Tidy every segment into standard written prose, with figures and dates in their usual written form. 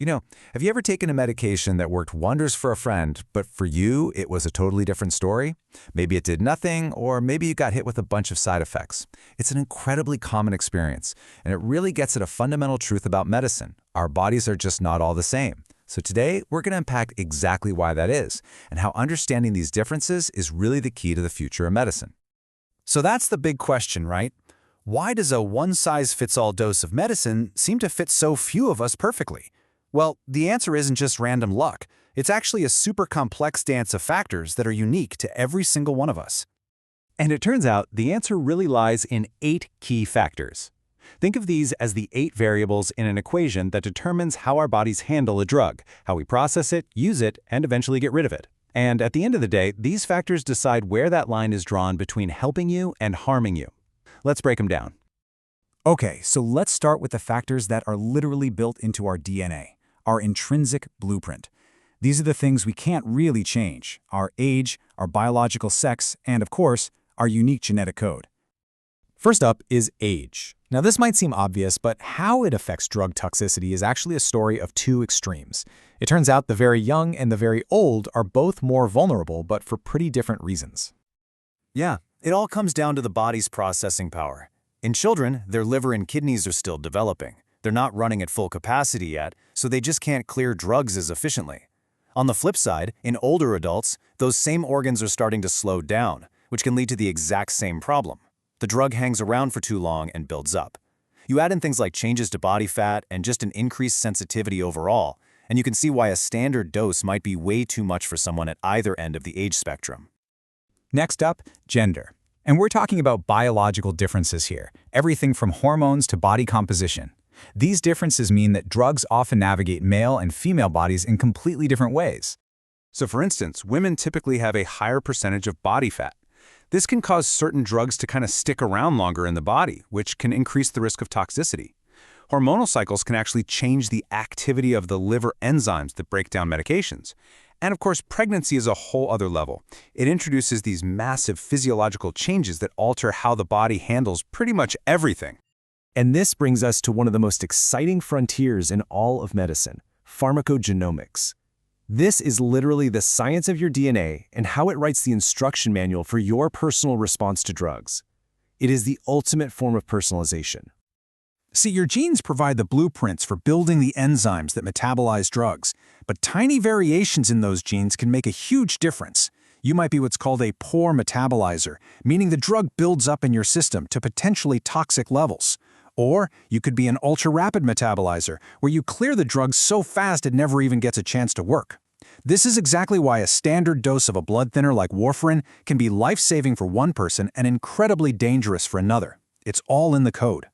You know, have you ever taken a medication that worked wonders for a friend, but for you, it was a totally different story? Maybe it did nothing, or maybe you got hit with a bunch of side effects. It's an incredibly common experience, and it really gets at a fundamental truth about medicine. Our bodies are just not all the same. So today, we're going to unpack exactly why that is, and how understanding these differences is really the key to the future of medicine. So that's the big question, right? Why does a one-size-fits-all dose of medicine seem to fit so few of us perfectly? Well, the answer isn't just random luck. It's actually a super complex dance of factors that are unique to every single one of us. And it turns out the answer really lies in 8 key factors. Think of these as the 8 variables in an equation that determines how our bodies handle a drug, how we process it, use it, and eventually get rid of it. And at the end of the day, these factors decide where that line is drawn between helping you and harming you. Let's break them down. Okay, so let's start with the factors that are literally built into our DNA, our intrinsic blueprint. These are the things we can't really change: our age, our biological sex, and of course, our unique genetic code. First up is age. Now this might seem obvious, but how it affects drug toxicity is actually a story of 2 extremes. It turns out the very young and the very old are both more vulnerable, but for pretty different reasons. Yeah, it all comes down to the body's processing power. In children, their liver and kidneys are still developing. They're not running at full capacity yet, so they just can't clear drugs as efficiently. On the flip side, in older adults, those same organs are starting to slow down, which can lead to the exact same problem. The drug hangs around for too long and builds up. You add in things like changes to body fat and just an increased sensitivity overall, and you can see why a standard dose might be way too much for someone at either end of the age spectrum. Next up, gender. And we're talking about biological differences here, everything from hormones to body composition. These differences mean that drugs often navigate male and female bodies in completely different ways. So for instance, women typically have a higher percentage of body fat. This can cause certain drugs to kind of stick around longer in the body, which can increase the risk of toxicity. Hormonal cycles can actually change the activity of the liver enzymes that break down medications. And of course, pregnancy is a whole other level. It introduces these massive physiological changes that alter how the body handles pretty much everything. And this brings us to one of the most exciting frontiers in all of medicine: pharmacogenomics. This is literally the science of your DNA and how it writes the instruction manual for your personal response to drugs. It is the ultimate form of personalization. See, your genes provide the blueprints for building the enzymes that metabolize drugs, but tiny variations in those genes can make a huge difference. You might be what's called a poor metabolizer, meaning the drug builds up in your system to potentially toxic levels. Or you could be an ultra-rapid metabolizer, where you clear the drug so fast it never even gets a chance to work. This is exactly why a standard dose of a blood thinner like warfarin can be life-saving for one person and incredibly dangerous for another. It's all in the code.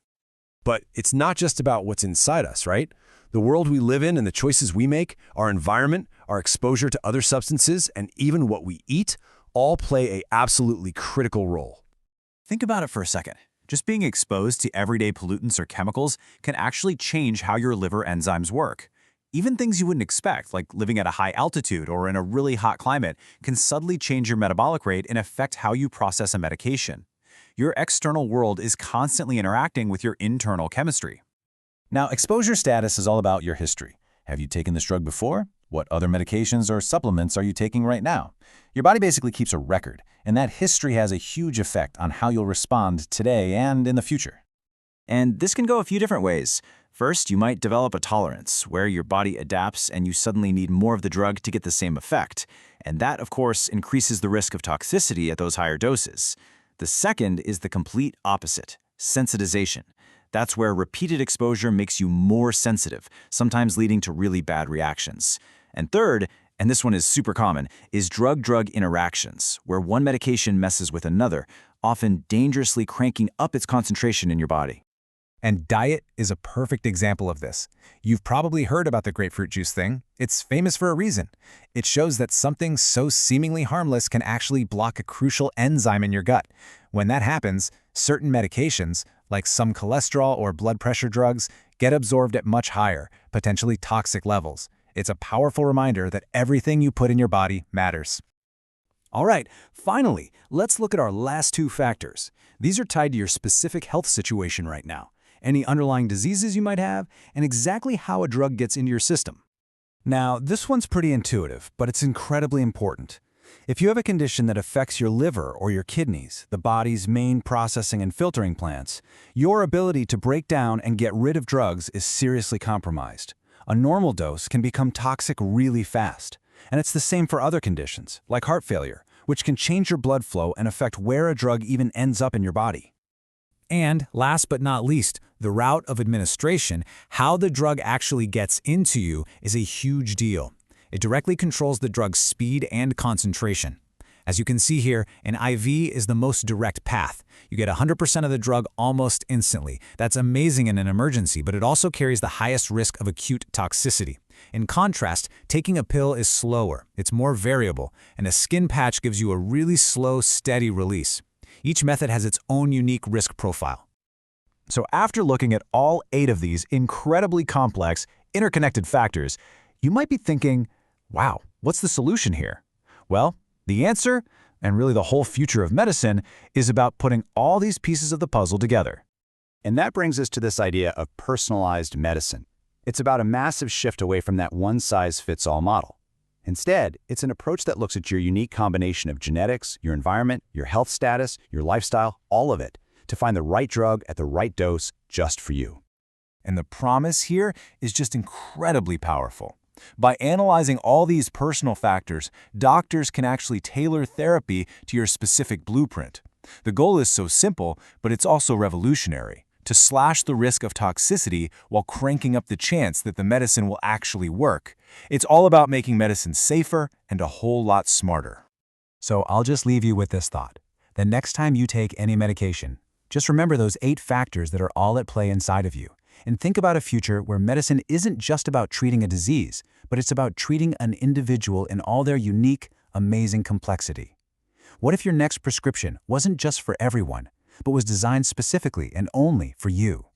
But it's not just about what's inside us, right? The world we live in and the choices we make, our environment, our exposure to other substances, and even what we eat all play an absolutely critical role. Think about it for a second. Just being exposed to everyday pollutants or chemicals can actually change how your liver enzymes work. Even things you wouldn't expect, like living at a high altitude or in a really hot climate, can subtly change your metabolic rate and affect how you process a medication. Your external world is constantly interacting with your internal chemistry. Now, exposure status is all about your history. Have you taken this drug before? What other medications or supplements are you taking right now? Your body basically keeps a record, and that history has a huge effect on how you'll respond today and in the future. And this can go a few different ways. First, you might develop a tolerance, where your body adapts and you suddenly need more of the drug to get the same effect. And that, of course, increases the risk of toxicity at those higher doses. The second is the complete opposite: sensitization. That's where repeated exposure makes you more sensitive, sometimes leading to really bad reactions. And third, and this one is super common, is drug-drug interactions, where one medication messes with another, often dangerously cranking up its concentration in your body. And diet is a perfect example of this. You've probably heard about the grapefruit juice thing. It's famous for a reason. It shows that something so seemingly harmless can actually block a crucial enzyme in your gut. When that happens, certain medications, like some cholesterol or blood pressure drugs, get absorbed at much higher, potentially toxic levels. It's a powerful reminder that everything you put in your body matters. All right, finally, let's look at our last 2 factors. These are tied to your specific health situation right now. any underlying diseases you might have, and exactly how a drug gets into your system. Now, this one's pretty intuitive, but it's incredibly important. If you have a condition that affects your liver or your kidneys, the body's main processing and filtering plants, your ability to break down and get rid of drugs is seriously compromised. A normal dose can become toxic really fast. And it's the same for other conditions, like heart failure, which can change your blood flow and affect where a drug even ends up in your body. And last but not least, the route of administration, how the drug actually gets into you, is a huge deal. It directly controls the drug's speed and concentration. As you can see here, an IV is the most direct path. You get 100% of the drug almost instantly. That's amazing in an emergency, but it also carries the highest risk of acute toxicity. In contrast, taking a pill is slower, it's more variable, and a skin patch gives you a really slow, steady release. Each method has its own unique risk profile. So after looking at all 8 of these incredibly complex, interconnected factors, you might be thinking, wow, what's the solution here? Well, the answer, and really the whole future of medicine, is about putting all these pieces of the puzzle together. And that brings us to this idea of personalized medicine. It's about a massive shift away from that one-size-fits-all model. Instead, it's an approach that looks at your unique combination of genetics, your environment, your health status, your lifestyle, all of it, to find the right drug at the right dose just for you. And the promise here is just incredibly powerful. By analyzing all these personal factors, doctors can actually tailor therapy to your specific blueprint. The goal is so simple, but it's also revolutionary: to slash the risk of toxicity while cranking up the chance that the medicine will actually work. It's all about making medicine safer and a whole lot smarter. So I'll just leave you with this thought. The next time you take any medication, just remember those 8 factors that are all at play inside of you. And think about a future where medicine isn't just about treating a disease, but it's about treating an individual in all their unique, amazing complexity. What if your next prescription wasn't just for everyone, but was designed specifically and only for you?